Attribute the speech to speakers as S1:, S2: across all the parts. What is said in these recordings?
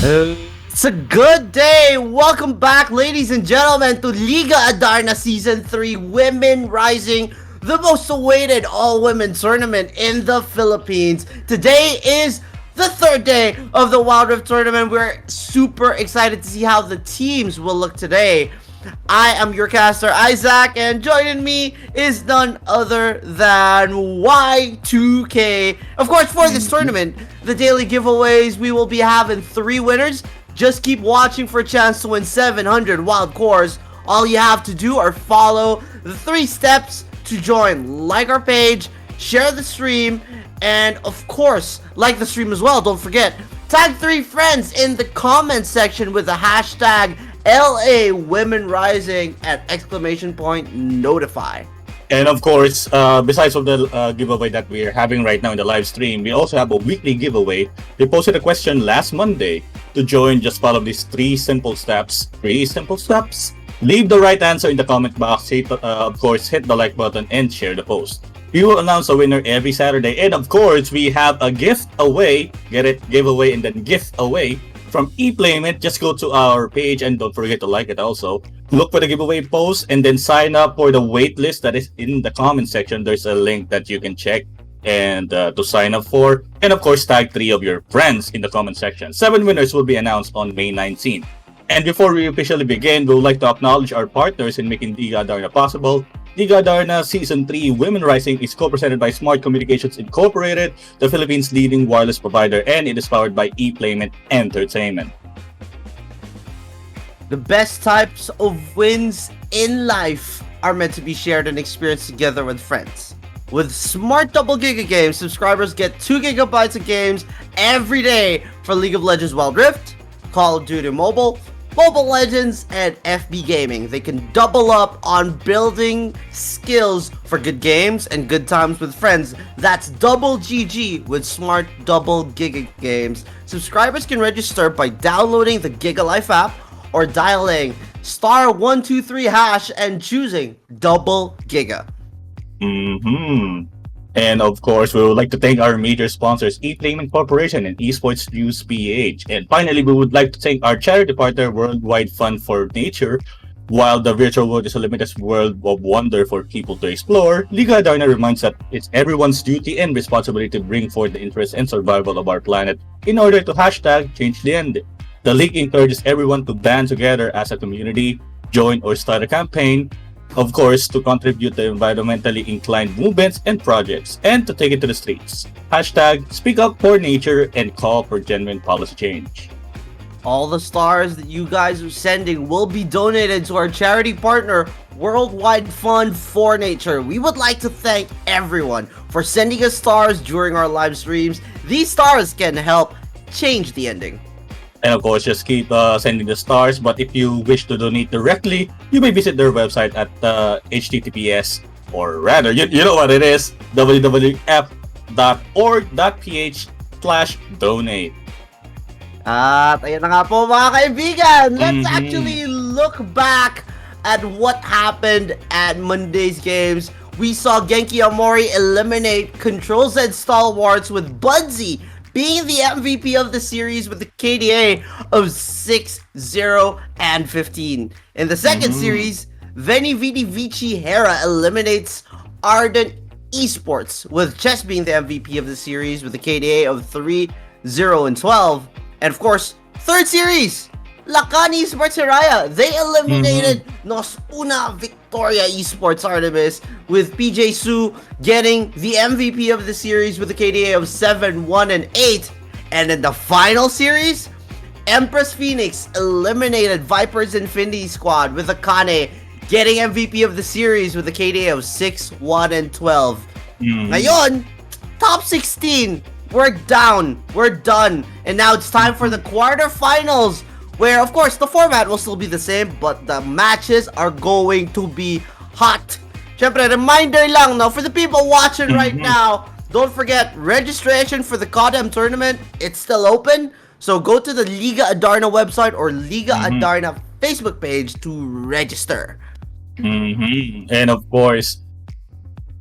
S1: It's a good day! Welcome back, ladies and gentlemen, to Liga Adarna Season 3 Women Rising, the most awaited all-women tournament in the Philippines. Today is the third day of the Wild Rift tournament. We're super excited to see how the teams will look today. I am your caster, Izaq, and joining me is none other than Y2K. Of course, for this tournament, the daily giveaways, we will be having 3 winners. Just keep watching for a chance to win 700 wild cores. All you have to do are follow the 3 steps to join. Like our page, share the stream, and of course, like the stream as well. Don't forget, tag 3 friends in the comment section with the hashtag LA Women Rising and !notify.
S2: And of course, besides of the giveaway that we're having right now in the live stream, we also have a weekly giveaway. We posted a question last Monday. To join, just follow these 3 simple steps. 3 simple steps. Leave the right answer in the comment box. Of course, hit the like button and share the post. We will announce a winner every Saturday. And of course, we have a gift away. Get it? Giveaway and then gift away from ePlayment. Just go to our page and don't forget to like it also. Look for the giveaway post and then sign up for the wait list that is in the comment section. There's a link that you can check and to sign up for. And of course, tag 3 of your friends in the comment section. 7 winners will be announced on May 19th. And before we officially begin, we would like to acknowledge our partners in making Liga Adarna possible. Liga Adarna Season 3 Women Rising is co-presented by Smart Communications Incorporated, the Philippines' leading wireless provider, and it is powered by ePlayment Entertainment.
S1: The best types of wins in life are meant to be shared and experienced together with friends. With Smart Double Giga Games, subscribers get 2 gigabytes of games every day for League of Legends Wild Rift, Call of Duty Mobile, Mobile Legends, and FB Gaming. They can double up on building skills for good games and good times with friends. That's double GG with Smart Double Giga Games. Subscribers can register by downloading the Giga Life app or dialing *123# and choosing Double Giga.
S2: And of course, we would like to thank our major sponsors, ePlayment Corporation and Esports News PH. And finally, we would like to thank our charity partner, Worldwide Fund for Nature. While the virtual world is a limitless world of wonder for people to explore, Liga Adarna reminds that it's everyone's duty and responsibility to bring forth the interest and survival of our planet in order to #change the end. The League encourages everyone to band together as a community, join or start a campaign, of course, to contribute to environmentally inclined movements and projects, and to take it to the streets. #Speak up for nature and call for genuine policy change.
S1: All the stars that you guys are sending will be donated to our charity partner, Worldwide Fund for Nature. We would like to thank everyone for sending us stars during our live streams. These stars can help change the ending.
S2: And of course, just keep sending the stars. But if you wish to donate directly, you may visit their website at https, or rather, you know what it is, www.org.ph/donate.
S1: At ayan na nga po mga kaibigan, let's actually look back at what happened at Monday's games. We saw Genki Amori eliminate Control Z Stalwarts with Budsy being the MVP of the series with the KDA of 6-0 and 15. In the second series, Veni Vidi Vici Hera eliminates Ardent Esports, with Chess being the MVP of the series with the KDA of 3-0 and 12. And of course, third series, Lakan Esports Hiraya, they eliminated Nos Una Victoria Esports Artemis, with PJ Su getting the MVP of the series with a KDA of 7-1 and 8. And in the final series, Empress Phoenix eliminated Viper's Infinity Squad, with Akane getting MVP of the series with a KDA of 6-1 and 12. Ngayon, top 16, we're down, we're done, and now it's time for the quarterfinals, where of course the format will still be the same, but the matches are going to be hot. Syempre, reminder lang, no, for the people watching right now, don't forget, registration for the CODM tournament, it's still open. So go to the Liga Adarna website or Liga Adarna Facebook page to register.
S2: And of course,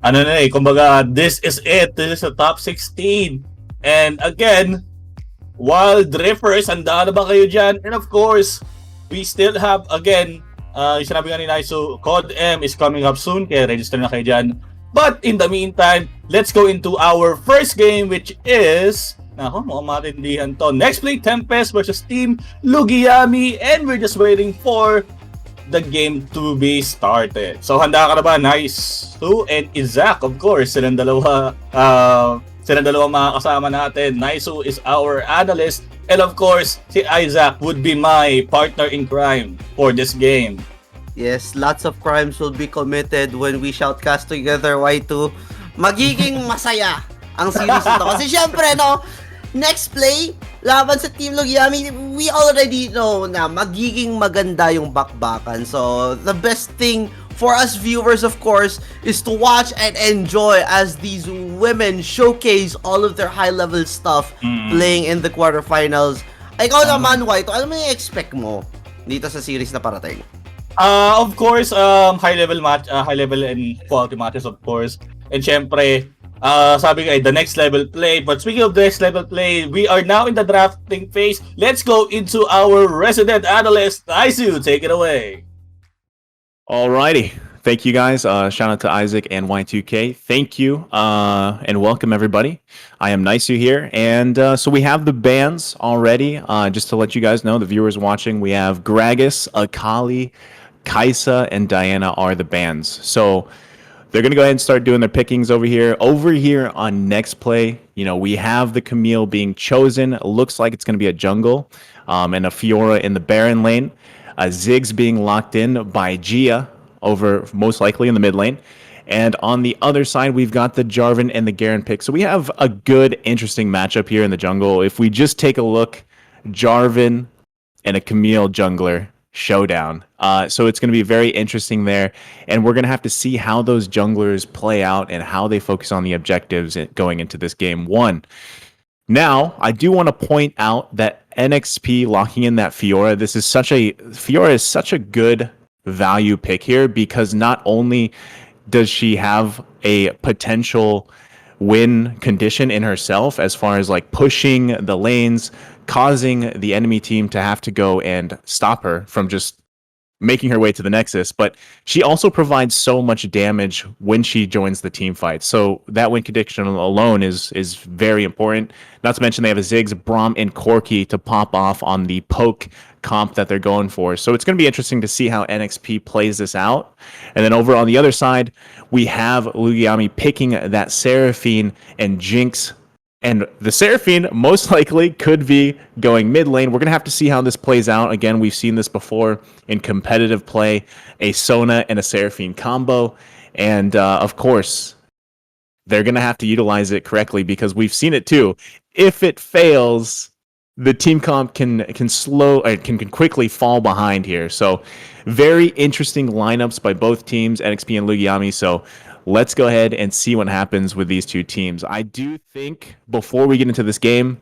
S2: kumbaga, this is it. This is the top 16. And again, Wild Rippers, handa na ba kayo dyan? And of course, we still have, again, yung sinabi nga ni Naisou, Code M is coming up soon, kaya register na kayo dyan. But in the meantime, let's go into our first game, which is, mukhang matindihan to. NexPlay Tempest versus Team Lugiami, and we're just waiting for the game to be started. So handa ka na ba, Naisou and Izaq? Of course, silang dalawa mga kasama natin. Naisou is our analyst, and of course, si Izaq would be my partner in crime for this game.
S1: Yes, lots of crimes will be committed when we shoutcast together, Y2. Magiging masaya ang series ito. Kasi syempre, no, NexPlay, laban sa Team Lugiami, we already know na magiging maganda yung bakbakan. So, the best thing for us viewers, of course, is to watch and enjoy as these women showcase all of their high-level stuff playing in the quarterfinals. Ikaw naman, Y2, ano may expect mo dito sa series na parating?
S2: Of course, high level and quality matches, of course. And syempre, sabi nga, the next level play. But speaking of the next level play, we are now in the drafting phase. Let's go into our resident analyst, Naisou. Take it away.
S3: Alrighty. Thank you guys. Shout out to Izaq and Y2K. Thank you and welcome everybody. I am Naisou here, and so we have the bans already. Just to let you guys know, the viewers watching, we have Gragas, Akali, Kaisa, and Diana are the bans. So they're gonna go ahead and start doing their pickings over here. Over here on NexPlay, you know, we have the Camille being chosen. It looks like it's gonna be a jungle, and a Fiora in the Baron lane. Ziggs being locked in by Gia over most likely in the mid lane. And on the other side, we've got the Jarvan and the Garen pick. So we have a good, interesting matchup here in the jungle. If we just take a look, Jarvan and a Camille jungler showdown. So it's going to be very interesting there. And we're going to have to see how those junglers play out and how they focus on the objectives going into this game one. Now, I do want to point out that NXP locking in that Fiora, Fiora is such a good value pick here, because not only does she have a potential win condition in herself as far as like pushing the lanes, causing the enemy team to have to go and stop her from just making her way to the Nexus, but she also provides so much damage when she joins the team fight. So that win condition alone is very important. Not to mention they have a Ziggs, Braum, and Corki to pop off on the poke comp that they're going for. So it's going to be interesting to see how NXP plays this out. And then over on the other side, we have Lugiami picking that Seraphine and Jinx. And the Seraphine most likely could be going mid lane. We're going to have to see how this plays out. Again, we've seen this before in competitive play, a Sona and a Seraphine combo. And of course, they're going to have to utilize it correctly, because we've seen it too. If it fails, the team comp can quickly fall behind here. So very interesting lineups by both teams, NXP and Lugiami. So let's go ahead and see what happens with these two teams. I do think before we get into this game,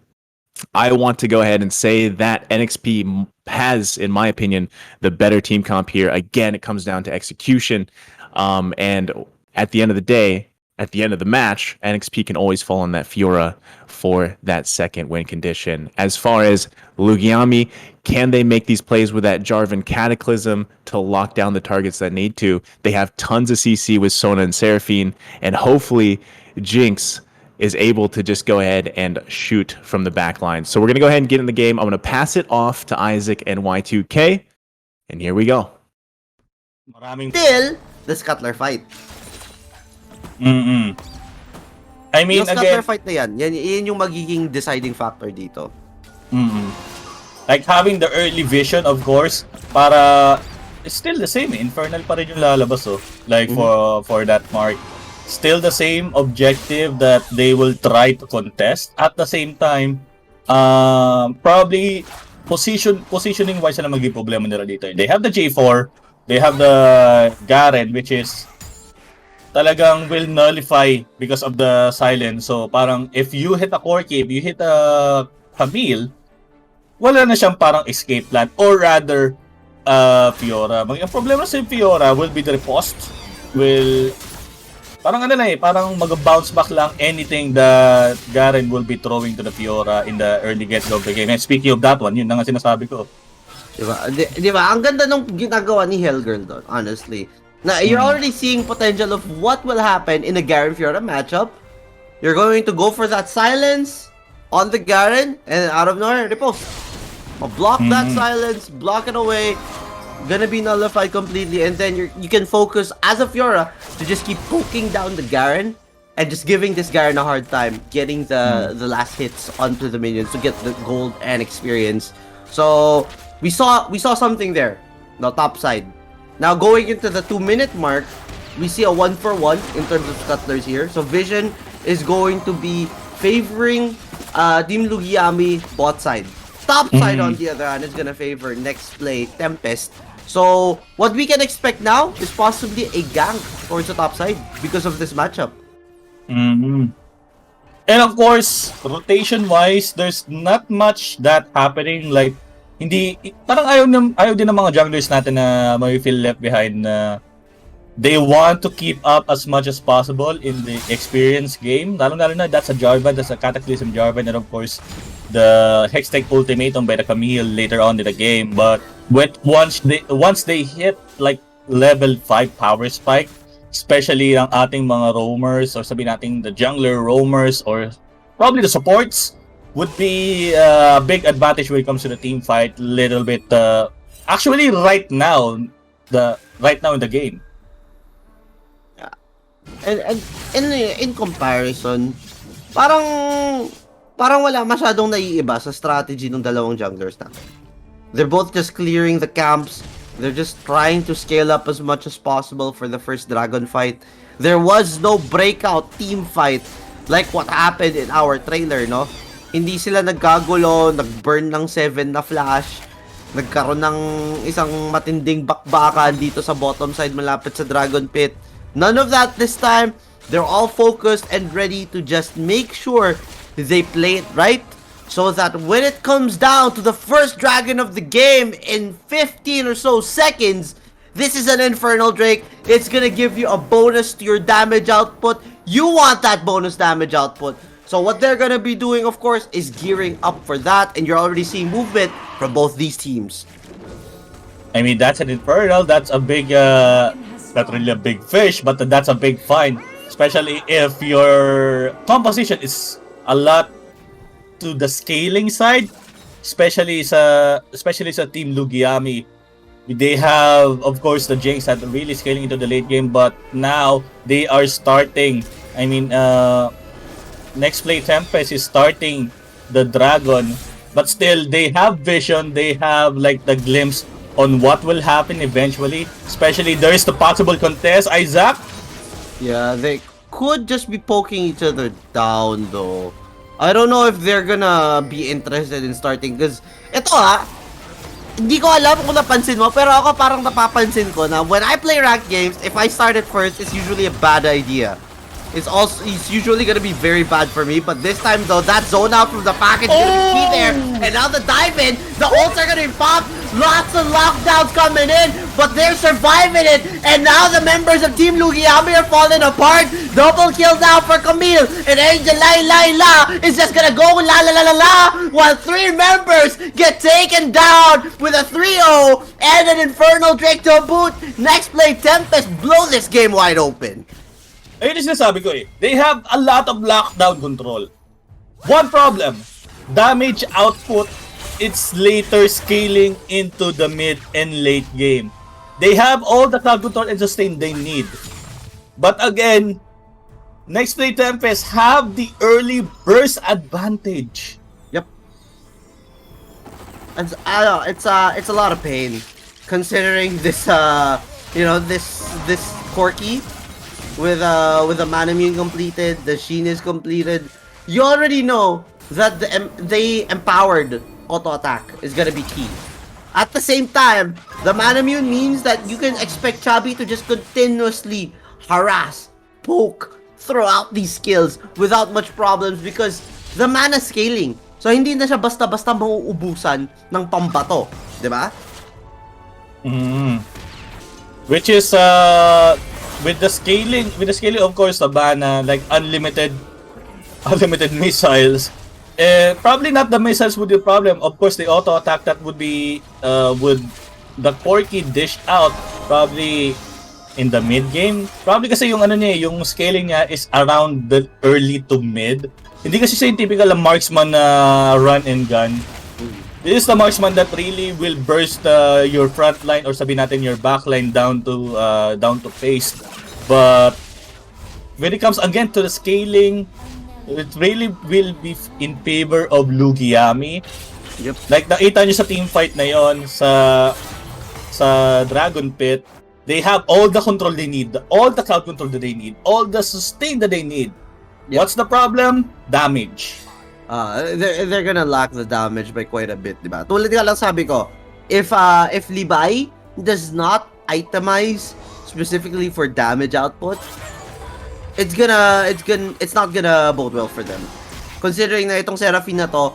S3: I want to go ahead and say that NXP has, in my opinion, the better team comp here. Again, it comes down to execution. And at the end of the day, at the end of the match, NXP can always fall on that Fiora for that second win condition. As far as Lugiami, can they make these plays with that Jarvan Cataclysm to lock down the targets that need to? They have tons of CC with Sona and Seraphine, and hopefully Jinx is able to just go ahead and shoot from the back line. So we're going to go ahead and get in the game. I'm going to pass it off to Izaq and Y2K, and here we go.
S1: Still, the Scuttler fight.
S2: I mean,
S1: yung Scuttler
S2: again,
S1: fight na yan yung magiging deciding factor dito.
S2: Like having the early vision, of course, para it's still the same. Infernal pa rin yung lalabas, oh. Like for that mark. Still the same objective that they will try to contest. At the same time, probably positioning wise na magiging problema nila dito. They have the J4, they have the Garen, which is talagang will nullify because of the silence. So parang if you hit a Corki, if you hit a Camille, wala na siyang parang escape plan, or rather Fiora. Ang problema sa Fiora will be the riposte. Parang ano na parang mag-bounce back lang anything that Garen will be throwing to the Fiora in the early get-go of the game. And speaking of that one, yun na nga sinasabi ko.
S1: Diba? Ang ganda nung ginagawa ni Hellgirl doon, honestly. Na you're already seeing potential of what will happen in a Garen Fiora matchup. You're going to go for that silence on the Garen, and out of nowhere, repulse. Block that silence, block it away. Gonna be nullified completely, and then you can focus as a Fiora to just keep poking down the Garen and just giving this Garen a hard time getting the last hits onto the minions to get the gold and experience. So we saw something there. Now top side. Now going into the 2-minute mark, we see a 1-for-1 in terms of scuttlers here. So Vision is going to be favoring Team Lugiami bot side. Top side on the other hand is gonna favor NexPlay Tempest. So what we can expect now is possibly a gank towards the top side because of this matchup.
S2: And of course, rotation-wise, there's not much that happening. Like, hindi, parang ayaw din ng mga junglers natin na may feel left behind na they want to keep up as much as possible in the experience game. Lalo na, that's a Jarvan, that's a Cataclysm Jarvan, and of course, the Hextech Ultimatum by the Camille later on in the game. But once they hit like level 5 power spike, especially ang ating mga roamers, or sabihin natin the jungler roamers, or probably the supports, would be a big advantage when it comes to the team fight. Little bit, actually right now in the game.
S1: And in comparison, parang wala masyadong naiiba sa strategy ng dalawang junglers natin. They're both just clearing the camps. They're just trying to scale up as much as possible for the first dragon fight. There was no breakout team fight like what happened in our trailer, no? Hindi sila nagkagulo, nag-burn ng 7 na flash, nagkaroon ng isang matinding bakbakan dito sa bottom side malapit sa dragon pit. None of that this time. They're all focused and ready to just make sure they play it right, so that when it comes down to the first dragon of the game in 15 or so seconds, this is an Infernal Drake. It's gonna give you a bonus to your damage output. You want that bonus damage output. So what they're gonna be doing, of course, is gearing up for that, and you're already seeing movement from both these teams.
S2: I mean, that's an Infernal. That's a big, not really a big fish, but that's a big find. Especially if your composition is a lot to the scaling side, especially sa Team Lugiami. They have, of course, the Jinx that are really scaling into the late game, but now they are starting. I mean, NexPlay Tempest is starting the Dragon, but still they have vision. They have like the glimpse on what will happen eventually. Especially there is the possible contest, Izaq.
S1: Yeah, they could just be poking each other down though. I don't know if they're gonna be interested in starting, because ito hindi ko alam kung napansin mo, pero ako parang napapansin ko na when I play ranked games, if I start it first, it's usually a bad idea. It's usually gonna be very bad for me, but this time though, that zone out from the package is gonna be there, and now the dive in, the ults are gonna be popped, lots of lockdowns coming in, but they're surviving it, and now the members of Team Lugiami are falling apart. Double kill now for Camille, and Angel La is just gonna go la while 3 members get taken down with a 3-0 and an Infernal Drake to boot. NexPlay Tempest blow this game wide open.
S2: Ayun yung sinasabi ko they have a lot of lockdown control. One problem, damage output, it's later scaling into the mid and late game. They have all the crowd control and sustain they need. But again, NexPlay Tempest have the early burst advantage.
S1: Yep. And it's a lot of pain considering this this Corki with a Manamune completed, the Sheen is completed. You already know that they empowered auto attack is gonna be key. At the same time, the Manamune means that you can expect Chubby to just continuously harass, poke, throw out these skills without much problems because the mana scaling. So hindi na siya basta-basta mauubusan ng pambato, 'di ba?
S2: Which is with the scaling, of course, Adarna, like unlimited missiles. Probably not the missiles would be the problem. Of course, the auto attack that would be would the Corki dished out probably in the mid game. Probably kasi yung yung scaling niya is around the early to mid. Hindi kasi siya yung typical marksman na run and gun. This is the marksman that really will burst your front line or sabihin natin your back line down to paste. But when it comes again to the scaling, it really will be in favor of Lugiami.
S1: Yep.
S2: Like nakita niyo sa team fight na yon sa Dragon Pit, they have all the control they need, all the crowd control that they need, all the sustain that they need.
S1: Yep.
S2: What's the problem? Damage.
S1: They're gonna lack the damage by quite a bit, diba? Tulad nga lang sabi ko, if Levi does not itemize specifically for damage output, it's not gonna bode well for them. Considering na itong Seraphine na to,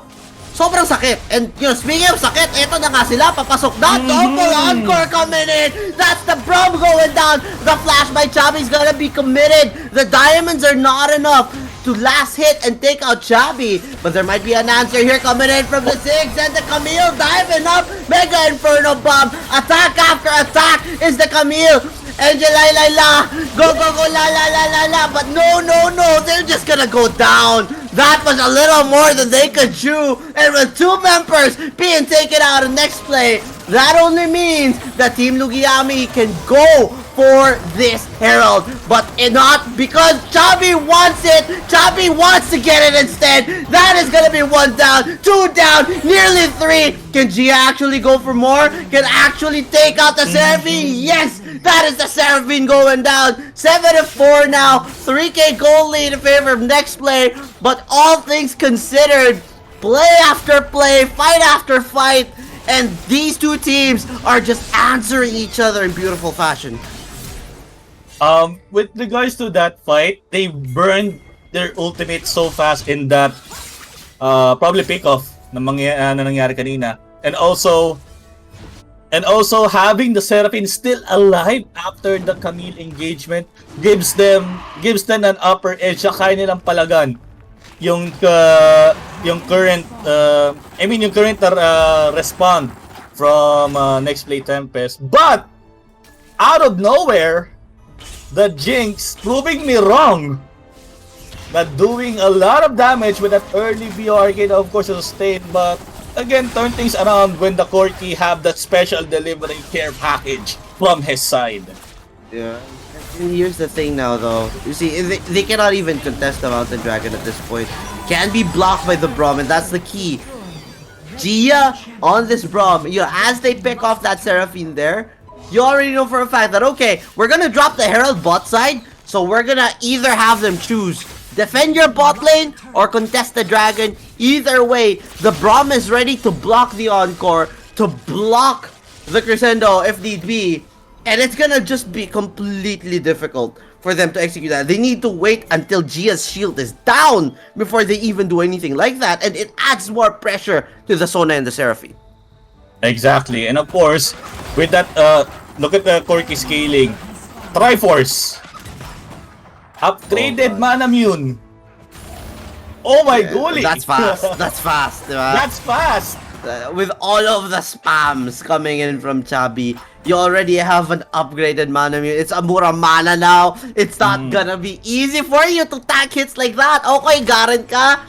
S1: sobrang sakit. And speaking of sakit, eto na nga sila, papasok na. Double encore coming in. That's the Brom going down. The flash by Chabi's gonna be committed. The diamonds are not enough to last hit and take out Chabi. But there might be an answer here coming in from the Ziggs and the Camille diving up. Mega Inferno Bomb. Attack after attack is the Camille. Angel la go la. But no, they're just gonna go down. That was a little more than they could chew. And with 2 members being taken out of NexPlay, that only means that Team Lugiami can go for this Herald, but not because Chabi wants it. Chabi wants to get it instead. That is gonna be 1 down, 2 down, nearly 3. Can Gia actually go for more? Can actually take out the Seraphine? Yes, that is the Seraphine going down. 7-4 now. 3K goal lead in favor of NexPlay. But all things considered, play after play, fight after fight, and these 2 teams are just answering each other in beautiful fashion.
S2: With regards to that fight, they burned their ultimate so fast in that probably pick-off na nangyari kanina. And also having the Seraphine still alive after the Camille engagement gives them an upper edge sa kaya nilang palagan yung current respond from NexPlay Tempest. But out of nowhere, the Jinx proving me wrong. Not doing a lot of damage with that early BORK, of course, sustained, but again, turn things around when the Corki have that special delivery care package from his side.
S1: Yeah. And here's the thing now, though. You see, they cannot even contest the Mountain Dragon at this point. Can be blocked by the Braum, and that's the key. Gia on this Braum, as they pick off that Seraphine there, you already know for a fact that, okay, we're gonna drop the Herald bot side, so we're gonna either have them choose defend your bot lane or contest the dragon. Either way, the Braum is ready to block the Encore, to block the Crescendo if need be, and it's gonna just be completely difficult for them to execute that. They need to wait until Gia's shield is down before they even do anything like that, and it adds more pressure to the Sona and the Seraphine.
S2: Exactly, and of course, with that, look at the Corki scaling. Triforce. Upgraded Manamune. Oh my golly.
S1: That's fast. That's fast. Diba?
S2: That's fast.
S1: With all of the spams coming in from Chabi, you already have an upgraded Manamune. It's a Muramana now. It's not gonna be easy for you to tank hits like that. Okay, Garen ka,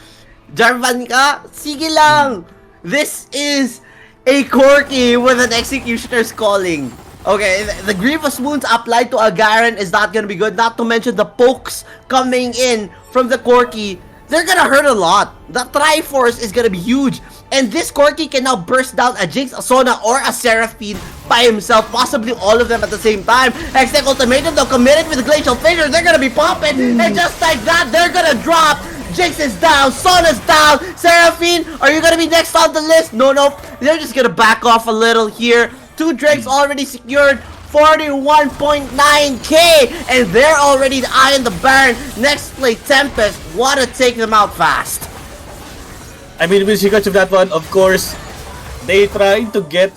S1: Jarvan ka, sige lang. This is a Corki with an Executioner's Calling. Okay, the Grievous Wounds applied to a Garen is not gonna be good. Not to mention the pokes coming in from the Corki. They're gonna hurt a lot. The Triforce is gonna be huge. And this Corki can now burst down a Jinx, a Sona, or a Seraphine by himself. Possibly all of them at the same time. Hextech Ultimatum, though, committed with the Glacial Fissure. They're gonna be popping. And just like that, they're gonna drop. Jinx is down. Sona's down. Seraphine, are you gonna be next on the list? No. They're just gonna back off a little here. 2 Drakes already secured. 41.9k, and they're already the eye in the Baron. NexPlay Tempest, wanna take them out fast.
S2: I mean, with regards to that one, of course, they tried to get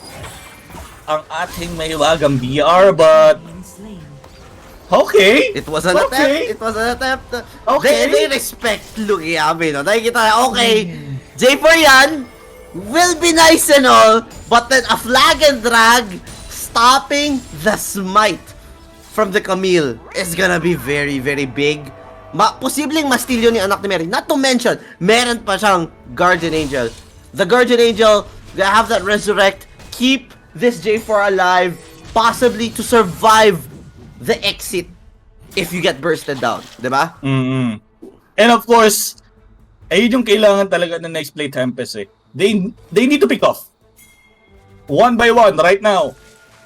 S2: ang ating mahiwagang BR, but Okay.
S1: It was an attempt. It was an attempt.
S2: Okay.
S1: They respect Lugiami, no? Nakikita, okay, J4 yan, will be nice and all, but then a flag and drag stopping the smite from the Camille is gonna be very, very big. Posibleng ma-steal yun yung anak ni Mary. Not to mention, meron pa siyang Guardian Angel. The Guardian Angel, they have that resurrect, keep this J4 alive, possibly to survive the exit if you get bursted down, di ba?
S2: And of course, ayun yung kailangan talaga ng NexPlay Tempest eh. They need to pick off. One by one right now.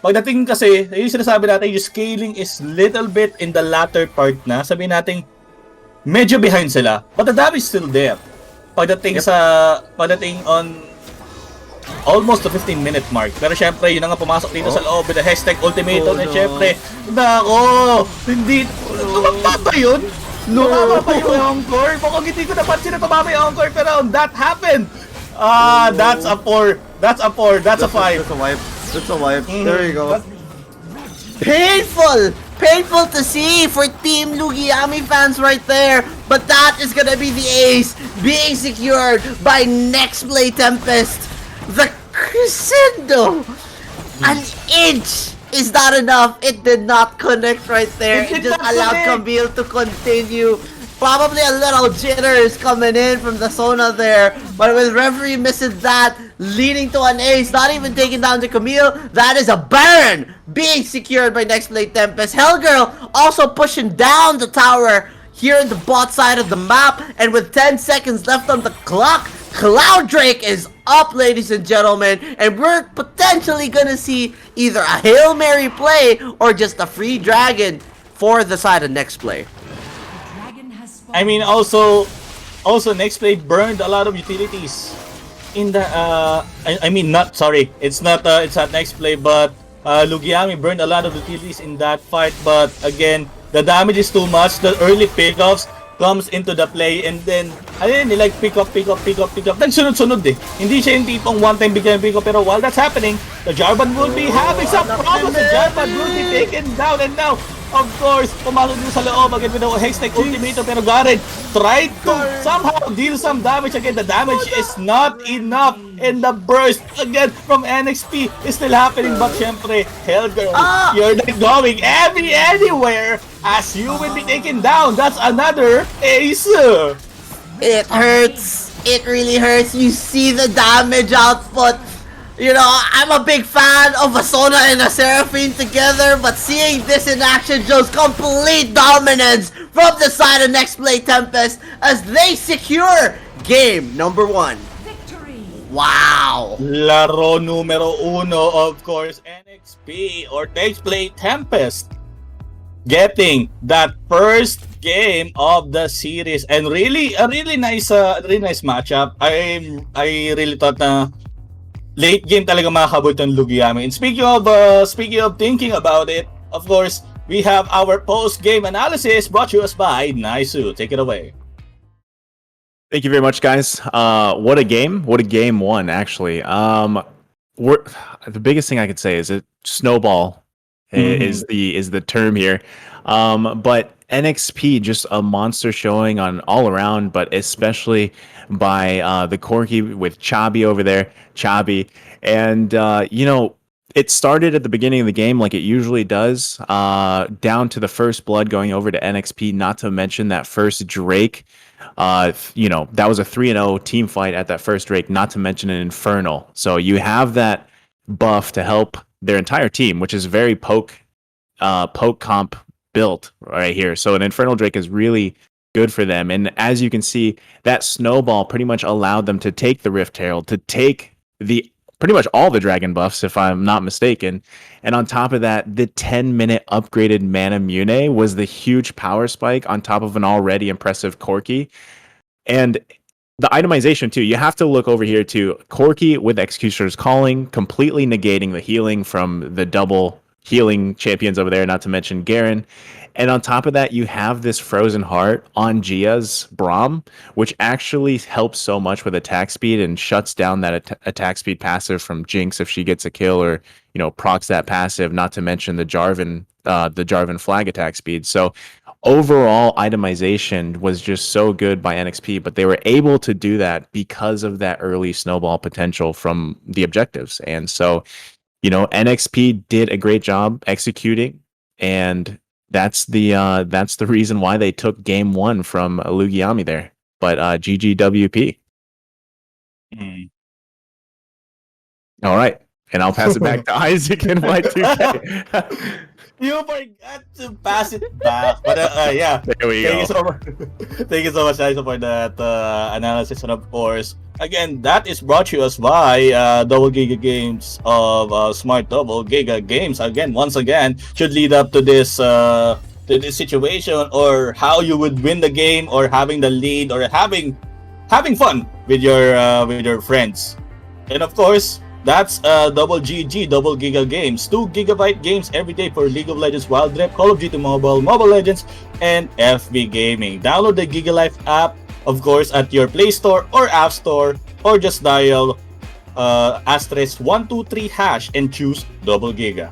S2: Pagdating kasi, yung sinasabi natin, yung scaling is little bit in the latter part na. Sabihin natin, medyo behind sila. But the damage is still there. Pagdating on almost the 15-minute mark. Pero syempre, yun na nga pumasok dito sa loob with the hashtag ultimatum. And syempre, hindi. Tumama ba yun? Tumama ba yung encore? Mukhang hindi ko napansin na tumama yung encore. Pero that happened. That's a 4. That's a 5.
S1: That's a wipe. There you go. Painful to see for Team Lugiami fans right there. But that is gonna be the ace being secured by NexPlay Tempest. The crescendo! An inch is not enough. It did not connect right there. It just allowed Camille to continue. Probably a little jitters coming in from the Sona there. But with referee missing that, leading to an ace, not even taking down the Camille. That is a Baron being secured by NexPlay Tempest. Hellgirl also pushing down the tower here in the bot side of the map. And with 10 seconds left on the clock, Cloud Drake is up, ladies and gentlemen, and we're potentially gonna see either a Hail Mary play or just a free dragon for the side of NexPlay.
S2: I mean, also NexPlay burned a lot of utilities in the it's not NexPlay, but Lugiami burned a lot of utilities in that fight. But again, the damage is too much. The early pickoffs comes into the play, and then like pick up. Nagsunod-sunod eh. Hindi siya yung tipong one time bigyan pick up, pero while that's happening, the Jarvan will be having some problems. The Jarvan will be taken down, and now, of course, pumasok din sa loob again with the Hextech ultimatum, pero Garen tried to somehow deal some damage again. The damage is not enough, and the burst again from NXP is still happening, but syempre, Hellgirl, you're not going anywhere as you will be taken down. That's another ace.
S1: It hurts. It really hurts. You see the damage output. You know, I'm a big fan of a Sona and a Seraphine together, but seeing this in action shows complete dominance from the side of NexPlay Tempest as they secure game number 1.
S4: Victory!
S1: Wow!
S2: Laro numero 1, of course, NXP or NexPlay Tempest getting that first game of the series, and really a really nice matchup. I really thought na late game talaga makakabot ng Lugiami. And speaking of thinking about it, of course, we have our post-game analysis brought to us by Naisou. Take it away.
S3: Thank you very much, guys. What a game! What a game one, actually. The biggest thing I could say is it snowball is the term here. But NXP just a monster showing on all around, but especially by the Corki with Chabi over there, and it started at the beginning of the game like it usually does, down to the first blood going over to NXP. Not to mention that first Drake. That was a 3-0 team fight at that first Drake. Not to mention an Infernal. So you have that buff to help their entire team, which is very poke comp built right here. So an Infernal Drake is really good for them. And as you can see, that snowball pretty much allowed them to take the Rift Herald, to take pretty much all the dragon buffs, if I'm not mistaken. And on top of that, the 10-minute upgraded Mana Mune was the huge power spike on top of an already impressive Corki. And the itemization too, you have to look over here to Corki with Executioner's Calling, completely negating the healing from the double healing champions over there, not to mention Garen. And on top of that, you have this Frozen Heart on Gia's Braum, which actually helps so much with attack speed and shuts down that attack speed passive from Jinx if she gets a kill, or procs that passive. Not to mention the Jarvan flag attack speed. So overall itemization was just so good by NXP, but they were able to do that because of that early snowball potential from the objectives. And so, NXP did a great job executing, and that's the reason why they took game 1 from Lugiami there. But GGWP.
S2: Mm.
S3: All right. And I'll pass it back to Izaq and Y2K.
S2: You forgot to pass it back. But yeah,
S3: There we
S2: thank you
S3: go.
S2: so much. Thank you so much, Naisou, for that analysis. And of course, again, that is brought to us by Double Giga Games of Smart Double Giga Games. Again, once again, should lead up to this situation, or how you would win the game, or having the lead, or having fun with your friends. And of course, that's Double GG, Double Giga Games. 2 gigabyte games every day for League of Legends, Wild Rift, Call of Duty Mobile, Mobile Legends, and FB Gaming. Download the Giga Life app, of course, at your Play Store or App Store, or just dial *123# and choose Double Giga.